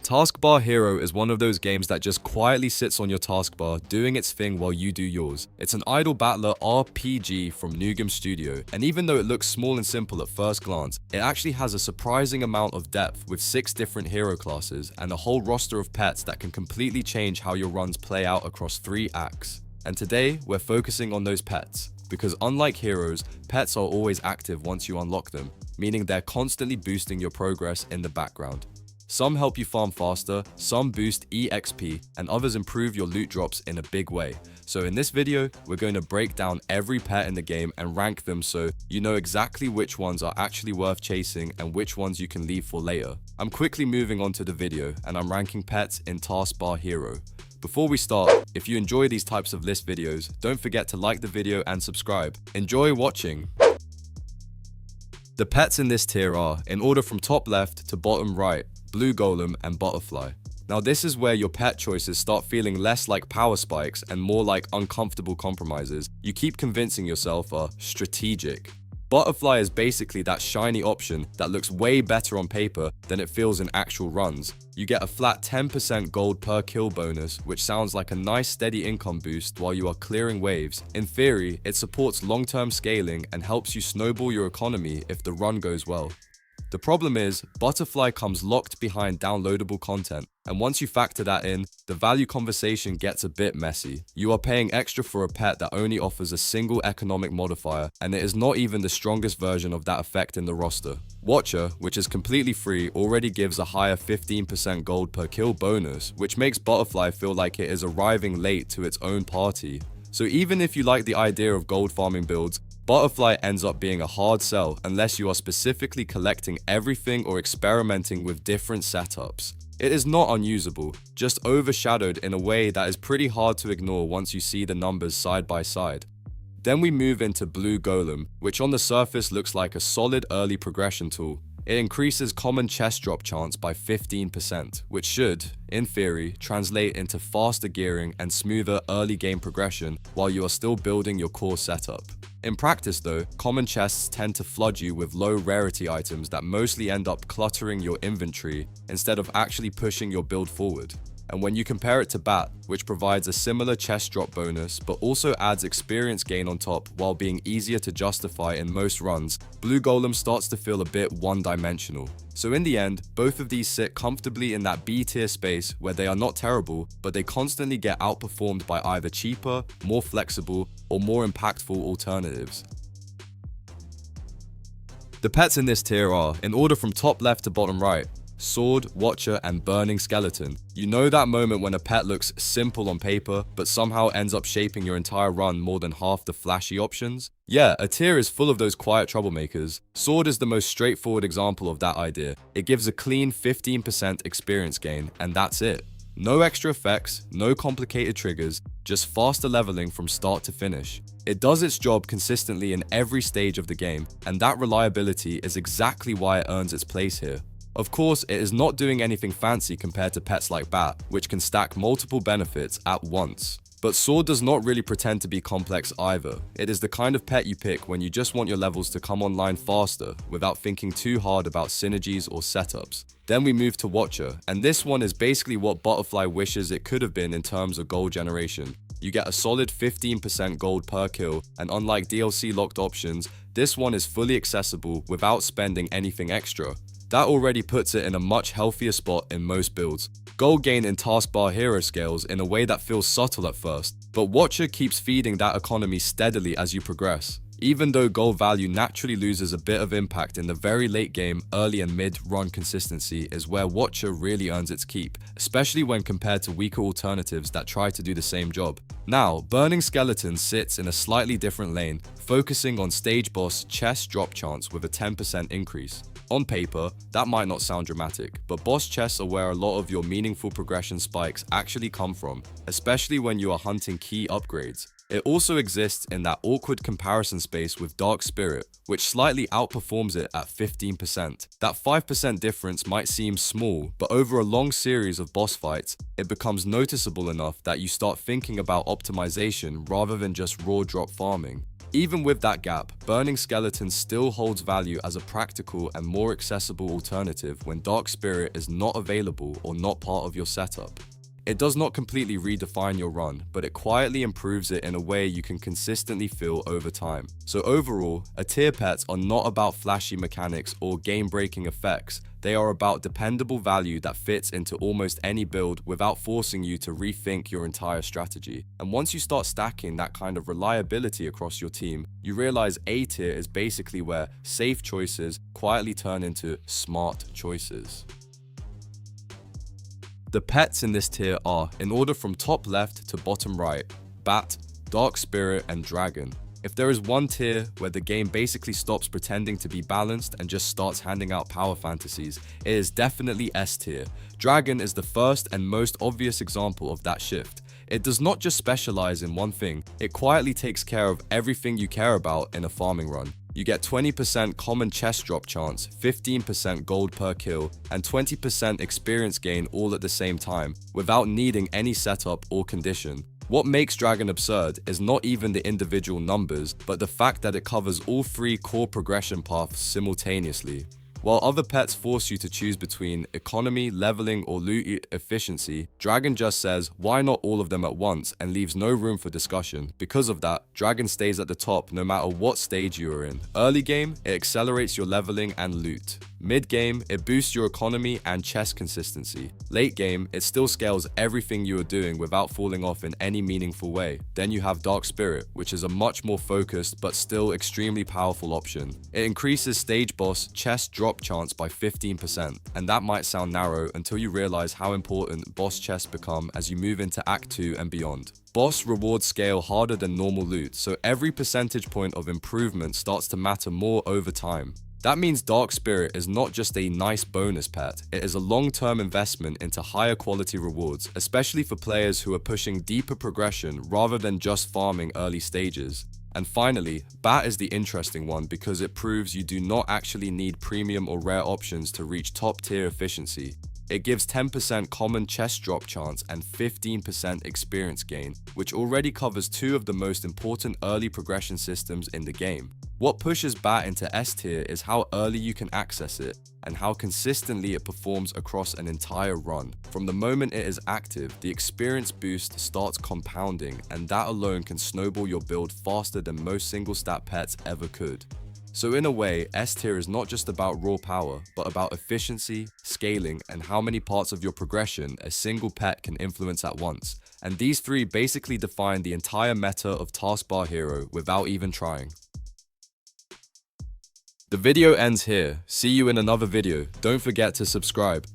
Taskbar Hero is one of those games that just quietly sits on your taskbar doing its thing while you do yours. It's an idle battler RPG from Endgame Studio, and even though it looks small and simple at first glance, it actually has a surprising amount of depth with 6 different hero classes and a whole roster of pets that can completely change how your runs play out across 3 acts. And today, we're focusing on those pets, because unlike heroes, pets are always active once you unlock them, meaning they're constantly boosting your progress in the background. Some help you farm faster, some boost EXP, and others improve your loot drops in a big way. So in this video, we're going to break down every pet in the game and rank them so you know exactly which ones are actually worth chasing and which ones you can leave for later. I'm quickly moving on to the video, and I'm ranking pets in Taskbar Hero. Before we start, if you enjoy these types of list videos, don't forget to like the video and subscribe. Enjoy watching! The pets in this tier are, in order from top left to bottom right, Blue Golem and Butterfly. Now this is where your pet choices start feeling less like power spikes and more like uncomfortable compromises you keep convincing yourself are strategic. Butterfly is basically that shiny option that looks way better on paper than it feels in actual runs. You get a flat 10% gold per kill bonus, which sounds like a nice steady income boost while you are clearing waves. In theory, it supports long-term scaling and helps you snowball your economy if the run goes well. The problem is, Butterfly comes locked behind downloadable content, and once you factor that in, the value conversation gets a bit messy. You are paying extra for a pet that only offers a single economic modifier, and it is not even the strongest version of that effect in the roster. Watcher, which is completely free, already gives a higher 15% gold per kill bonus, which makes Butterfly feel like it is arriving late to its own party. So even if you like the idea of gold farming builds, Butterfly ends up being a hard sell unless you are specifically collecting everything or experimenting with different setups. It is not unusable, just overshadowed in a way that is pretty hard to ignore once you see the numbers side by side. Then we move into Blue Golem, which on the surface looks like a solid early progression tool. It increases common chest drop chance by 15%, which should, in theory, translate into faster gearing and smoother early game progression while you are still building your core setup. In practice though, common chests tend to flood you with low rarity items that mostly end up cluttering your inventory instead of actually pushing your build forward. And when you compare it to Bat, which provides a similar chest drop bonus but also adds experience gain on top while being easier to justify in most runs, Blue Golem starts to feel a bit one-dimensional. So in the end, both of these sit comfortably in that B tier space where they are not terrible, but they constantly get outperformed by either cheaper, more flexible, or more impactful alternatives. The pets in this tier are, in order from top left to bottom right, Sword, Watcher, and Burning Skeleton. You know that moment when a pet looks simple on paper, but somehow ends up shaping your entire run more than half the flashy options? Yeah, a tier is full of those quiet troublemakers. Sword is the most straightforward example of that idea. It gives a clean 15% experience gain, and that's it. No extra effects, no complicated triggers, just faster leveling from start to finish. It does its job consistently in every stage of the game, and that reliability is exactly why it earns its place here. Of course, it is not doing anything fancy compared to pets like Bat, which can stack multiple benefits at once. But Sword does not really pretend to be complex either. It is the kind of pet you pick when you just want your levels to come online faster without thinking too hard about synergies or setups. Then we move to Watcher, and this one is basically what Butterfly wishes it could have been in terms of gold generation. You get a solid 15% gold per kill, and unlike DLC locked options, this one is fully accessible without spending anything extra. That already puts it in a much healthier spot in most builds. Gold gain in Taskbar Hero scales in a way that feels subtle at first, but Watcher keeps feeding that economy steadily as you progress. Even though gold value naturally loses a bit of impact in the very late game, early and mid-run consistency is where Watcher really earns its keep, especially when compared to weaker alternatives that try to do the same job. Now, Burning Skeleton sits in a slightly different lane, focusing on stage boss chest drop chance with a 10% increase. On paper, that might not sound dramatic, but boss chests are where a lot of your meaningful progression spikes actually come from, especially when you are hunting key upgrades. It also exists in that awkward comparison space with Dark Spirit, which slightly outperforms it at 15%. That 5% difference might seem small, but over a long series of boss fights, it becomes noticeable enough that you start thinking about optimization rather than just raw drop farming. Even with that gap, Burning Skeleton still holds value as a practical and more accessible alternative when Dark Spirit is not available or not part of your setup. It does not completely redefine your run, but it quietly improves it in a way you can consistently feel over time. So overall, a tier pets are not about flashy mechanics or game-breaking effects. They are about dependable value that fits into almost any build without forcing you to rethink your entire strategy. And once you start stacking that kind of reliability across your team, you realize A tier is basically where safe choices quietly turn into smart choices. The pets in this tier are, in order from top left to bottom right, Bat, Dark Spirit, and Dragon. If there is one tier where the game basically stops pretending to be balanced and just starts handing out power fantasies, it is definitely S tier. Dragon is the first and most obvious example of that shift. It does not just specialize in one thing, it quietly takes care of everything you care about in a farming run. You get 20% common chest drop chance, 15% gold per kill, and 20% experience gain all at the same time, without needing any setup or condition. What makes Dragon absurd is not even the individual numbers, but the fact that it covers all three core progression paths simultaneously. While other pets force you to choose between economy, leveling, or loot efficiency, Dragon just says, why not all of them at once, and leaves no room for discussion. Because of that, Dragon stays at the top no matter what stage you are in. Early game, it accelerates your leveling and loot. Mid game, it boosts your economy and chest consistency. Late game, it still scales everything you are doing without falling off in any meaningful way. Then you have Dark Spirit, which is a much more focused but still extremely powerful option. It increases stage boss chest drop chance by 15%, and that might sound narrow until you realize how important boss chests become as you move into Act 2 and beyond. Boss rewards scale harder than normal loot, so every percentage point of improvement starts to matter more over time. That means Dark Spirit is not just a nice bonus pet, it is a long-term investment into higher quality rewards, especially for players who are pushing deeper progression rather than just farming early stages. And finally, Bat is the interesting one because it proves you do not actually need premium or rare options to reach top tier efficiency. It gives 10% common chest drop chance and 15% experience gain, which already covers two of the most important early progression systems in the game. What pushes Bat into S tier is how early you can access it, and how consistently it performs across an entire run. From the moment it is active, the experience boost starts compounding, and that alone can snowball your build faster than most single stat pets ever could. So in a way, S tier is not just about raw power, but about efficiency, scaling, and how many parts of your progression a single pet can influence at once. And these three basically define the entire meta of Taskbar Hero without even trying. The video ends here. See you in another video. Don't forget to subscribe.